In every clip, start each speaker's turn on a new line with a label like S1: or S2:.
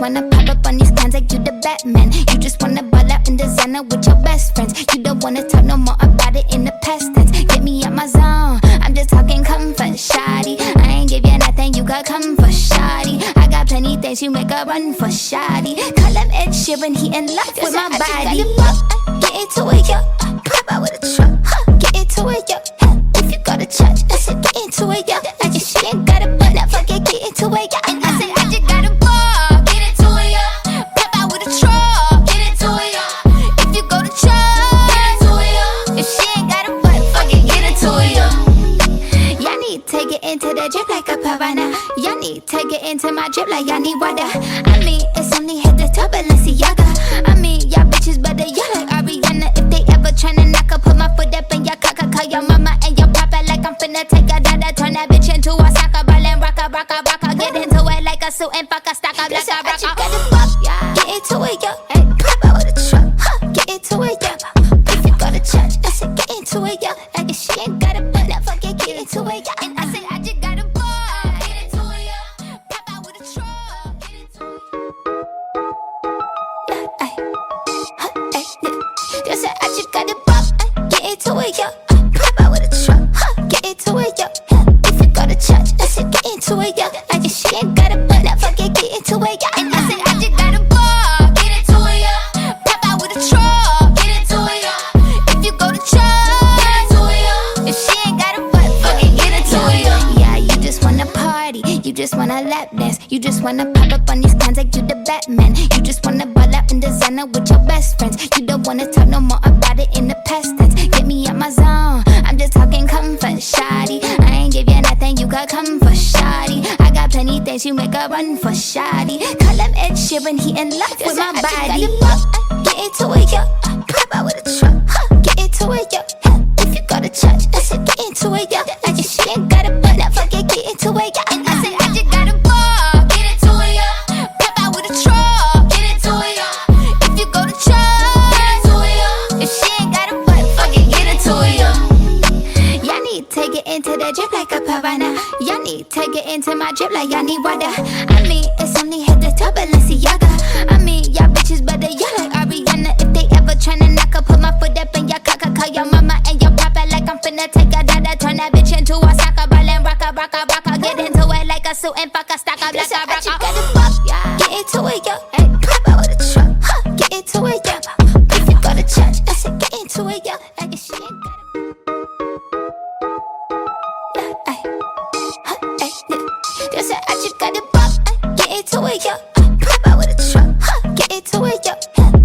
S1: wanna pop up on these cons like you the Batman. You just wanna ball out in designer with your best friends. You don't wanna talk no more about it in the past tense. Get me out my zone, I'm just talking comfort, shawty. I ain't give you nothing, you got comfort, shawty. I got plenty things you make a run for, shawty. Call him Ed Sheeran, he in love with my body. Get into it, yo, pop out with a truck, get into it, yo. If you go to church, I said get into it, yo. I just she ain't got a butt, now fuck it, get into it, yo. And I said I just got a ball, get into it, yo. Pop out with a truck, get into it, yo. If you go to church, get into it, yo. If she ain't got a butt, fuck it, get into it, yo. Y'all need to get into the drip like a piranha. Y'all need to get into my drip like y'all need water. I mean, it's only hit the top, Balenciaga. I mean, y'all bitches better, y'all like Ariana. If they ever tryna knock up, put my foot up in your cock, call your mama and your papa like I'm finna take a dada. Turn that bitch into a soccer ball and rock a. Get into it like a suit and fuck a stack up like a rocker. Get into it, yo. Pop out with a truck, get into it, yo. If you go to church, I said get into it, yo. Like if she ain't got a butt, now fuck it, get into it, yo. And I said I just got a ball, get into it, yo. Pop out with a truck, get into it. Just said I just got a ball, get into it, yo. Pop out with a truck, get into it, yo. If you go to church, I said get into it, yo. I just she ain't got a butt, now fuck it, get into it, yo. And I said I just got a ball, get into it, yo. Pop out with a truck, get into it, yo. If you go to church, get into it, yo. If she ain't got a butt, fuck it, get into it, yo. Yeah, you just wanna party, you just wanna lap dance, you just wanna pop up on these cons like you the Batman. You just wanna ball out in designer with your best friends. You don't wanna talk no more about it in the past tense. Get me out my zone, I'm just talking comfort, shawty. I ain't give you nothing, you got comfort, shawty. I got plenty things you make a run for, shawty. Call him Ed Sheeran, he in love with my body. Get into it, yo. Pop out with a truck, get into it, yo. If you go to church, I said get into it, yo. I just she ain't got a butt, now fuck it, get into it, yo. And I said I just got a ball, get into it, yo. Pop out with a truck, get into it, yo. If you go to church, get into it, yo. If she ain't got a butt, fuck it, get into it, yo. Y'all need to get into the drip like a piranha. Y'all need to get into my drip like y'all need water. I mean, it's only hit the top, Balenciaga. I mean, y'all bitches better, y'all like Ariana. If they ever tryna knock up, put my foot up in your cock, call your mama and your papa like I'm finna take a dada. Turn that bitch into a soccer ball and rock a. Get into it like a suit and fuck a stack up like a rocker. Get into it, yo. Pop out with a truck, get into it, yo. If you go to church, I said get into it, yo. Like if she ain't got just said I just got a ball, get into it, yo. Pop out with a truck, get into it, yo.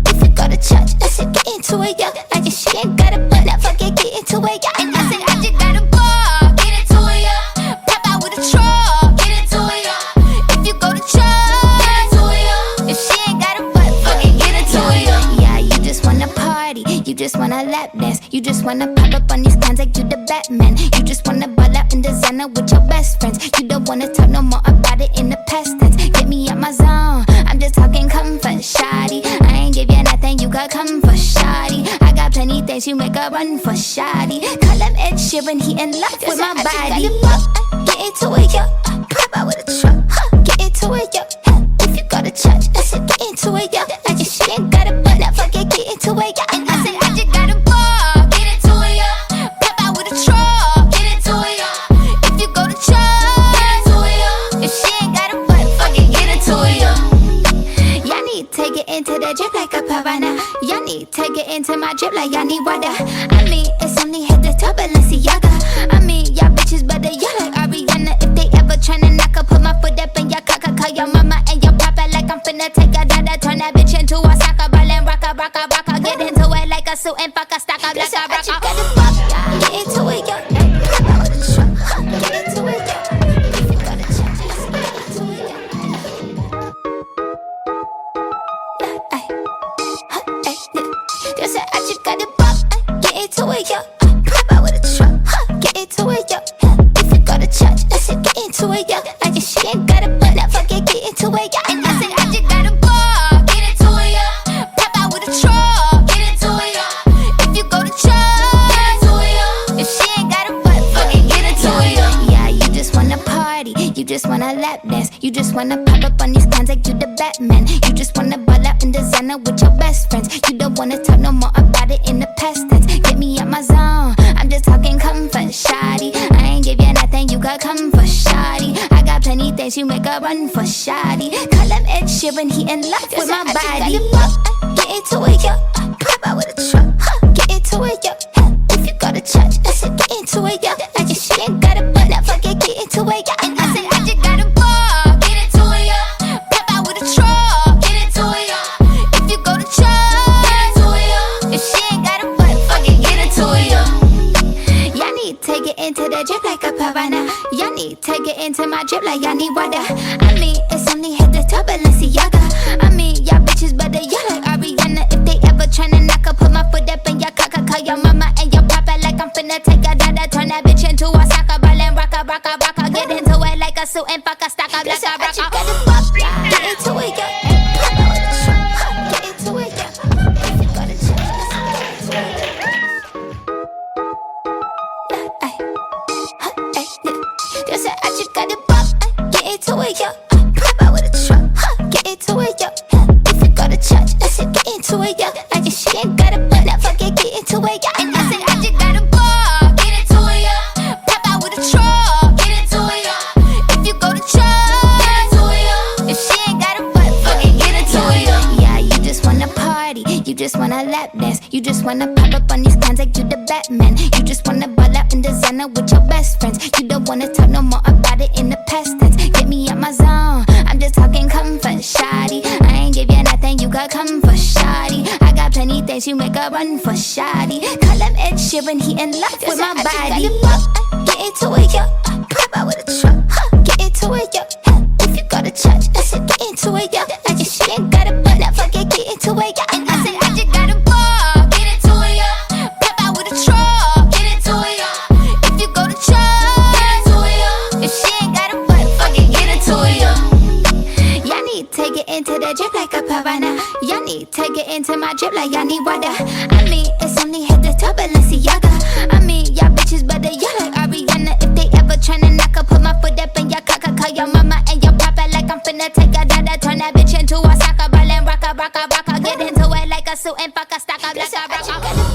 S1: If you go to church, I said get into it, yo. Like if she ain't got a butt, now fuck it, get into it, yo. And I said I just got a ball, get into it, yo. Pop out with a truck, get into it, yo. If you go to church, get into it, yo. If she ain't got a butt, fuck it, get into it, yo. Yeah, you just wanna party, you just wanna lap dance, you just wanna pop up on these cons like you the Batman. You just wanna ball out in designer with your best friends. You don't wanna talk no more about it in the past tense. Get me out my zone, I'm just talking comfort, shawty. I ain't give you nothing, you got comfort, shawty. I got plenty things you make a run for, shawty. Call him Ed Sheeran, he in love with my body. Get into it, yo. Pop out with a truck, get into it, yo. If you go to church, I said get into it, yo. Like if she ain't got a butt, now fuck it, get into it, yo. And I said I just got a ball, get into it, yo. Pop out with a truck, get into it, yo. If you go to church, get into it, yo. If she ain't got a butt, fuck it, get into it, yo. Y'all need to get into the drip like a piranha. Y'all need to get into my drip like y'all need water. I mean, it's only hit the top, Balenciaga. I mean, y'all bitches better, y'all like Ariana. If they ever tryna knock up, put my foot up in your cock, call your mama and your papa like I'm finna take a dada. Turn that bitch into a soccer ball and rock a. Get into it like a suit and fuck a stack up like a rocker. Get into it, yo. Pop out with a truck, get into it, yo. If you go to church, get into it, yo. Just said I just got a ball, get into it, yo. Pop out with a truck, get into it, yo. If you go to church, I said get into it, yo. Like if she ain't got a butt, now fuck it, get into it, yo. And I said I just got a ball, get into it, yo. Pop out with a truck, get into it, yo. If you go to church, get into it, yo. If she ain't got a butt, fuck it, get into it, yo. Yeah, you just wanna party, you just wanna lap dance, you just just wanna pop up on these cons like you the Batman. You just wanna ball out in designer with your best friends. You don't wanna talk no more about it in the past tense. Get me out my zone, I'm just talking comfort, shawty. I ain't give you nothing, you got comfort, shawty. I got plenty things you make a run for, shawty. Call him Ed Sheeran, he in love with my body. Get into it, yo. Pop out with a truck, get into it, yo. If you go to church, I said get into it, yo. I just she ain't got a butt, now fuck it, get into it, yo. And I said I just got a ball, get into it, yo. Pop out with a truck, get into it, yo. If you go to church, get into it, yo. If she ain't got a butt, fuck it, get into it, yo. Y'all need to get into the drip like a piranha. Y'all need to get into my drip like y'all need water. I mean, it's only hit the top, Balenciaga. I mean, y'all bitches better, y'all like Ariana. If they ever tryna knock up, put my foot up in your cock. Call your mama and your papa like I'm finna take a dada. Turn that bitch into a soccer ball and rock a. Get into it like a suit and fuck a stack up like a rocker. Get into it, yo. Pop out with a truck. Get into it, yo. If you go to church, just say I just got it pop. Get into it, yo. Pop out with a truck. Get into it, yo. If you go to church, I said get into it, yo. I just she ain't got a butt, now fuck it, get into it, yo. And I said I just got a ball. Get into it, yo. Pop out with a truck. Get into it, yo. If you go to church, get into it, yo. If she ain't got a butt, fuck it, get into it, yo. Yeah, you just wanna party, you just wanna lap dance, you just wanna pop up on these cons like you the Batman. You just wanna ball out in designer with your best friends. You don't wanna talk no more about it in the past tense. Get me out my zone, I'm just talking comfort, shawty. I ain't give you nothing, you got comfort, shawty. I got plenty things you make a run for, shawty. Call him Ed Sheeran, he in love with my body. Get into it, yo. Pop out with a truck, get into it, yo. If you go to church, I said get into it, yo. I just she ain't got a butt, now fuck it, get into it, yo. And I said I just got a ball, get into it, yo. Pop out with a truck, get into it, yo. If you go to church, get into it, yo. If she ain't got a butt, fuck it, get into it, yo. Y'all need to get into the drip like a piranha. Y'all need to get into my drip like y'all need water. I mean, it's only hit the top, Balenciaga. I mean, y'all bitches better, y'all like Ariana. If they ever tryna knock up, put my foot up in your cock. Call your mama and your papa like I'm finna take a dada. Turn that bitch into a soccer ball and rock a. Get into it like a suit and fuck a stack up like a rocker.